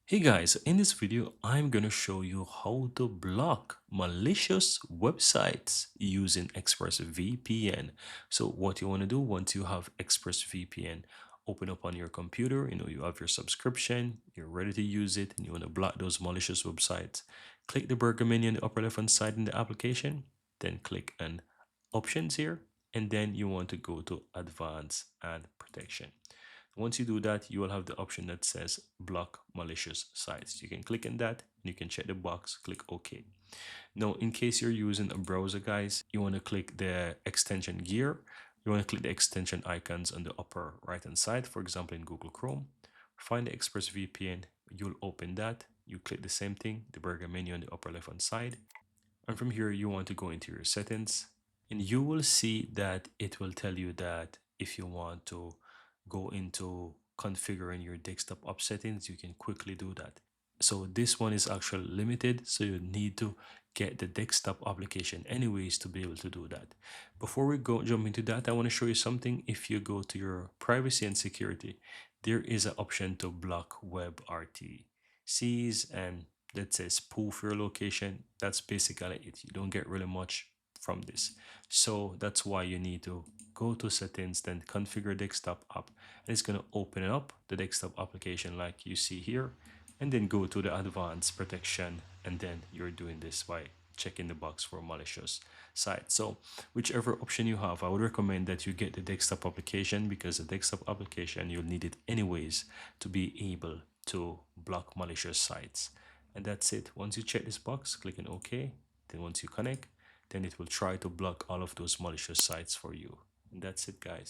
Hey guys, in this video, I'm gonna show you how to block malicious websites using ExpressVPN. So what you wanna do once you have ExpressVPN open up on your computer, you have your subscription, you're ready to use it, and you wanna block those malicious websites. Click the burger menu on the upper left hand side in the application, then click on options here, and then you want to go to advanced and protection. Once you do that, you will have the option that says block malicious sites. You can click on that and you can check the box, click OK. Now, in case you're using a browser, guys, you want to click the extension gear. You want to click the extension icons on the upper right hand side, for example, in Google Chrome. Find the ExpressVPN, you'll open that. You click the same thing, the burger menu on the upper left hand side. And from here, you want to go into your settings and you will see that it will tell you that if you want to go into configuring your desktop app settings, you can quickly do that. So this one is actually limited, so you need to get the desktop application anyways to be able to do that. Before we go jump into that, I want to show you something. If you go to your privacy and security, there is an option to block web RTCs and let's say spoof your location. That's basically it. You don't get really much from this. So that's why you need to go to settings, then configure desktop app, and it's going to open up the desktop application like you see here, and then go to the advanced protection, and then you're doing this by checking the box for malicious site. So whichever option you have, I would recommend that you get the desktop application, because the desktop application, you'll need it anyways to be able to block malicious sites. And that's it. Once you check this box, click on OK. Then once you connect, then it will try to block all of those malicious sites for you. And that's it, guys.